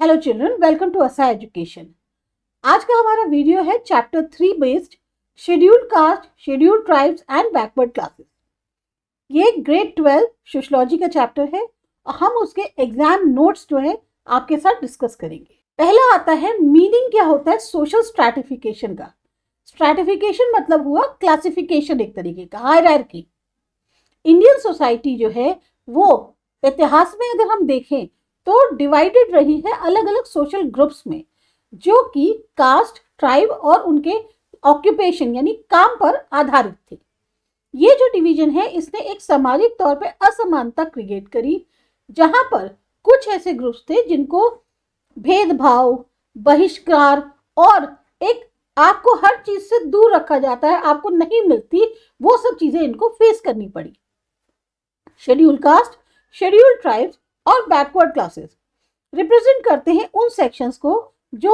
Hello children, welcome to असा education. आज का हमारा वीडियो है chapter 3 based scheduled caste, scheduled tribes and backward classes. ये ग्रेड 12 सोशियोलॉजी का चैप्टर है और हम उसके एग्जाम नोट्स जो है आपके साथ डिस्कस करेंगे। पहला आता है मीनिंग क्या होता है सोशल स्ट्रैटिफिकेशन का। स्ट्रैटिफिकेशन मतलब हुआ क्लासिफिकेशन, एक तरीके का हायरार्की। इंडियन सोसाइटी जो है वो इतिहास में अगर हम देखें तो डिवाइडेड रही है अलग अलग सोशल ग्रुप्स में, जो कि कास्ट, ट्राइब और उनके ऑक्यूपेशन यानी काम पर आधारित थे। ये जो डिवीजन है इसने एक सामाजिक तौर पे असमानता क्रिएट करी, जहां पर कुछ ऐसे ग्रुप्स थे जिनको भेदभाव, बहिष्कार और एक आपको हर चीज से दूर रखा जाता है, आपको नहीं मिलती, वो सब चीजें इनको फेस करनी पड़ी। शेड्यूल्ड कास्ट, शेड्यूल्ड ट्राइब्स और बैकवर्ड क्लासेस रिप्रेजेंट करते हैं उन सेक्शंस को जो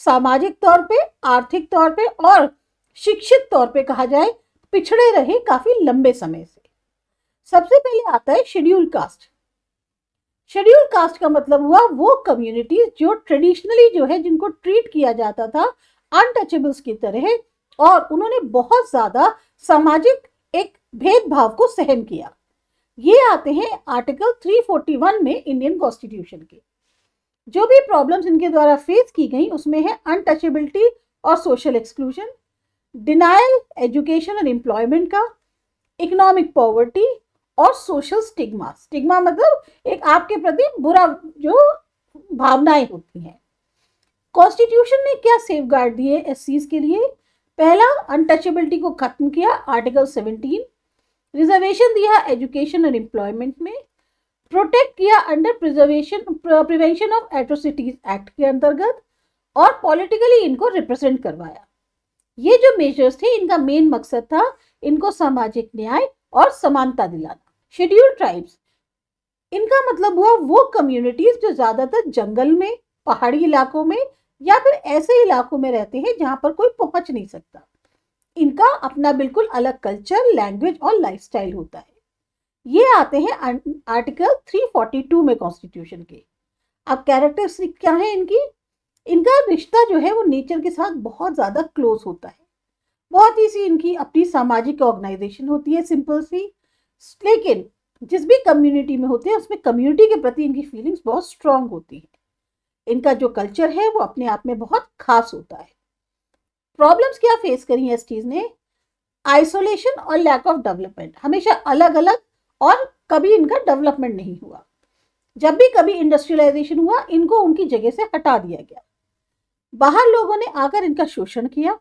सामाजिक तौर पे, आर्थिक तौर पे और शिक्षित तौर पे कहा जाए पिछड़े रहे काफी लंबे समय से। सबसे पहले आता है शेड्यूल्ड कास्ट। शेड्यूल्ड कास्ट का मतलब हुआ वो कम्युनिटी जो ट्रेडिशनली जो है जिनको ट्रीट किया जाता था अनटचेबल्स की तरह, और उन्होंने बहुत ज्यादा सामाजिक एक भेदभाव को सहन किया। ये आते हैं आर्टिकल 341 में इंडियन कॉन्स्टिट्यूशन के। जो भी प्रॉब्लम्स इनके द्वारा फेस की गई उसमें है अनटचेबिलिटी और सोशल एक्सक्लूजन, डिनायल एजुकेशन और एम्प्लॉयमेंट का, इकोनॉमिक पॉवर्टी और सोशल स्टिग्मा। स्टिग्मा मतलब एक आपके प्रति बुरा जो भावनाएं होती हैं। कॉन्स्टिट्यूशन ने क्या सेफगार्ड दिए एससीज के लिए? पहला, अनटचेबिलिटी को खत्म किया आर्टिकल 17, रिजर्वेशन दिया एजुकेशन और एम्प्लॉयमेंट में, प्रोटेक्ट किया under prevention of atrocities act के अंतर्गत, और पॉलिटिकली इनको रिप्रेजेंट करवाया। ये जो मेजर्स थे इनका मेन मकसद था इनको सामाजिक न्याय और समानता दिलाना। शेड्यूल्ड ट्राइब्स, इनका मतलब हुआ वो कम्युनिटीज जो ज्यादातर जंगल में, पहाड़ी इलाकों में या फिर ऐसे इलाकों में रहते हैं जहां पर कोई पहुंच नहीं सकता। इनका अपना बिल्कुल अलग कल्चर, लैंग्वेज और लाइफस्टाइल होता है। ये आते हैं आर्टिकल 342 में कॉन्स्टिट्यूशन के। अब कैरेक्टरिस्टिक क्या है इनकी? इनका रिश्ता जो है वो नेचर के साथ बहुत ज्यादा क्लोज होता है। बहुत ही सी इनकी अपनी सामाजिक ऑर्गेनाइजेशन होती है, सिंपल सी, लेकिन जिस भी कम्युनिटी में होते हैं उसमें कम्युनिटी के प्रति इनकी फीलिंग्स बहुत स्ट्रांग होती है। इनका जो कल्चर है वो अपने आप में बहुत खास होता है। प्रॉब्लम्स क्या फेस करी है इस चीज ने? आइसोलेशन और लैक ऑफ डेवलपमेंट, हमेशा अलग अलग और कभी इनका डेवलपमेंट नहीं हुआ। जब भी कभी इंडस्ट्रियलाइजेशन हुआ इनको उनकी जगह से हटा दिया गया। बाहर लोगों ने आकर इनका शोषण किया।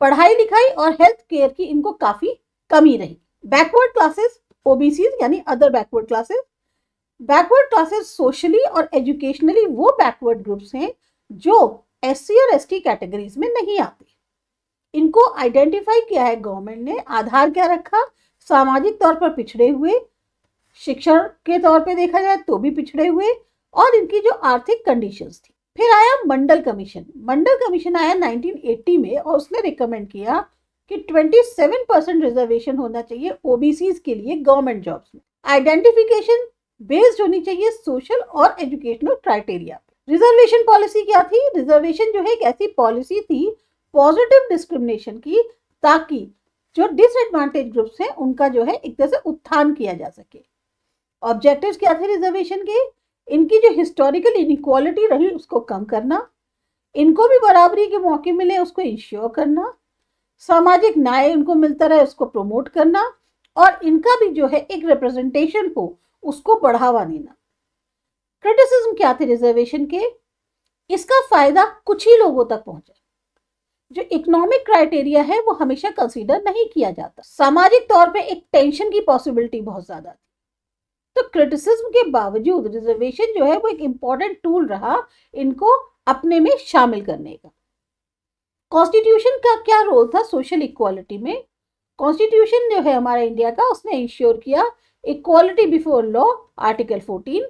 पढ़ाई लिखाई और हेल्थ केयर की इनको काफी कमी रही। बैकवर्ड क्लासेस, ओबीसी यानी other backward classes. Backward classes socially और एजुकेशनली वो बैकवर्ड ग्रुप्स हैं जो एससी और एसटी कैटेगरीज में नहीं आते। इनको आइडेंटिफाई किया है गवर्नमेंट ने। आधार क्या रखा? सामाजिक तौर पर पिछड़े हुए, शिक्षण के तौर पे देखा जाए तो भी पिछड़े हुए, और इनकी जो आर्थिक कंडीशंस थी। फिर आया मंडल कमीशन। मंडल कमीशन आया 1980 में और उसने रिकमेंड किया कि 27% रिजर्वेशन होना चाहिए ओबीसीज के लिए गवर्नमेंट जॉब्स में। आइडेंटिफिकेशन बेस्ड होनी चाहिए सोशल और एजुकेशनल क्राइटेरिया। रिजर्वेशन पॉलिसी क्या थी? रिजर्वेशन जो है एक ऐसी पॉलिसी थी पॉजिटिव डिस्क्रिमिनेशन की, ताकि जो डिसएडवांटेज ग्रुप्स हैं उनका जो है एक तरह से उत्थान किया जा सके। ऑब्जेक्टिव्स क्या थे रिजर्वेशन के? इनकी जो हिस्टोरिकल इनइक्वालिटी रही उसको कम करना, इनको भी बराबरी के मौके मिले उसको इंश्योर करना, सामाजिक न्याय इनको मिलता रहे उसको प्रमोट करना, और इनका भी जो है एक रिप्रेजेंटेशन हो उसको बढ़ावा देना। क्रिटिसिज्म क्या थे रिजर्वेशन के? इसका फायदा कुछ ही लोगों तक पहुंचा। जो इकोनॉमिक क्राइटेरिया है वो हमेशा कंसीडर नहीं किया जाता। सामाजिक तौर पे एक टेंशन की पॉसिबिलिटी बहुत ज्यादा थी। तो क्रिटिसिज्म के बावजूद रिजर्वेशन जो है वो एक इंपॉर्टेंट टूल रहा इनको अपने में शामिल करने का। कॉन्स्टिट्यूशन का क्या रोल था सोशल इक्वालिटी में? कॉन्स्टिट्यूशन जो है हमारा इंडिया का उसने इंश्योर किया equality before law article 14,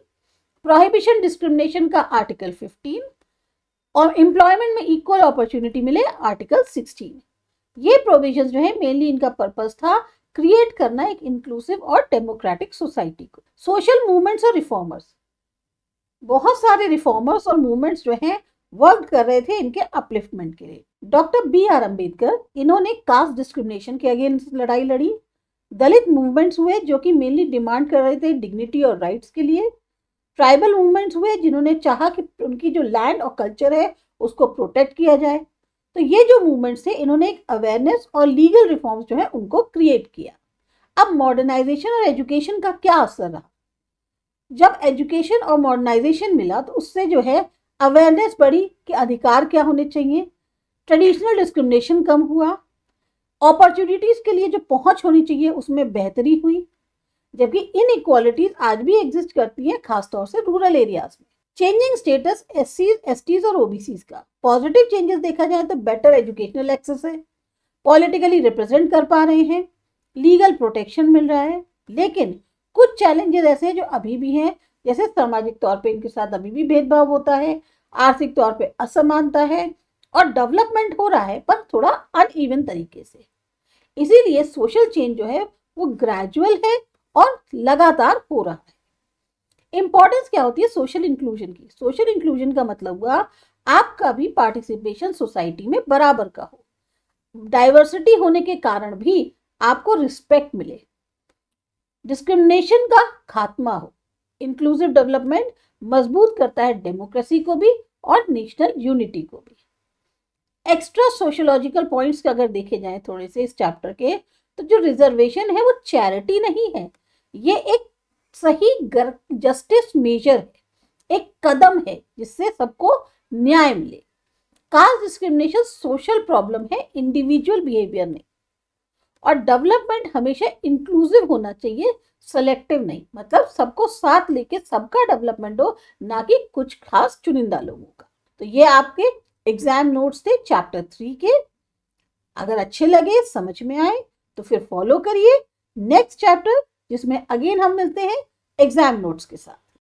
prohibition discrimination का आर्टिकल 15, और एम्प्लॉयमेंट में इक्वल अपॉर्चुनिटी मिले आर्टिकल 16। ये प्रोविजंस जो है मेनली इनका पर्पस था क्रिएट करना एक इंक्लूसिव और डेमोक्रेटिक सोसाइटी को। सोशल मूवमेंट्स और रिफॉर्मर्स, बहुत सारे रिफॉर्मर्स और मूवमेंट्स जो हैं वर्क कर रहे थे इनके अपलिफ्टमेंट के लिए। Doctor B.R. अम्बेडकर, इन्होंने कास्ट डिस्क्रिमिनेशन के अगेंस्ट लड़ाई लड़ी। दलित मूवमेंट्स हुए जो कि मेनली डिमांड कर रहे थे डिग्निटी और राइट्स के लिए। ट्राइबल मूवमेंट्स हुए जिन्होंने चाहा कि उनकी जो लैंड और कल्चर है उसको प्रोटेक्ट किया जाए। तो ये जो मूवमेंट्स थे इन्होंने एक अवेयरनेस और लीगल रिफॉर्म्स जो है उनको क्रिएट किया। अब मॉडर्नाइजेशन और एजुकेशन का क्या असर रहा? जब एजुकेशन और मॉडर्नाइजेशन मिला तो उससे जो है अवेयरनेस बढ़ी कि अधिकार क्या होने चाहिए, ट्रेडिशनल डिस्क्रिमिनेशन कम हुआ, अपॉर्चुनिटीज के लिए जो पहुंच होनी चाहिए उसमें बेहतरी हुई, जबकि इनइक्वालिटीज आज भी एग्जिस्ट करती हैं, खासतौर से रूरल एरियाज में। चेंजिंग स्टेटस एससीज, एसटीज और ओबीसीज का पॉजिटिव चेंजेस देखा जाए तो बेटर एजुकेशनल एक्सेस है, पॉलिटिकली रिप्रेजेंट कर पा रहे हैं, लीगल प्रोटेक्शन मिल रहा है। लेकिन कुछ चैलेंजेस ऐसे हैं जो अभी भी हैं, जैसे सामाजिक तौर पे इनके साथ अभी भी भेदभाव होता है, आर्थिक तौर पे असमानता है और डेवलपमेंट हो रहा है पर थोड़ा अनइवन तरीके से। इसीलिए सोशल चेंज जो है वो ग्रेजुअल है और लगातार हो रहा है। इंपॉर्टेंस क्या होती है सोशल इंक्लूजन की? सोशल इंक्लूजन का मतलब हुआ आपका भी पार्टिसिपेशन सोसाइटी में बराबर का हो, डाइवर्सिटी होने के कारण भी आपको रिस्पेक्ट मिले, डिस्क्रिमिनेशन का खात्मा हो। इंक्लूसिव डेवलपमेंट मजबूत करता है डेमोक्रेसी को भी और नेशनल यूनिटी को भी। एक्स्ट्रा सोशियोलॉजिकल पॉइंट्स अगर देखे जाएं थोड़े से इस चैप्टर के, तो जो रिजर्वेशन है वो चैरिटी नहीं है, ये एक सही जस्टिस मेजर है, एक कदम है जिससे सबको न्याय मिले। कास्ट डिस्क्रिमिनेशन सोशल प्रॉब्लम है, इंडिविजुअल बिहेवियर नहीं। और डेवलपमेंट हमेशा इंक्लूसिव होना चाहिए, सेलेक्टिव नहीं, मतलब सबको साथ लेके सबका डेवलपमेंट हो, ना कि कुछ खास चुनिंदा लोगों का। तो ये आपके एग्जाम नोट्स थे चैप्टर 3 के। अगर अच्छे लगे, समझ में आए तो फिर फॉलो करिए नेक्स्ट चैप्टर, जिसमें अगेन हम मिलते हैं एग्जाम नोट्स के साथ।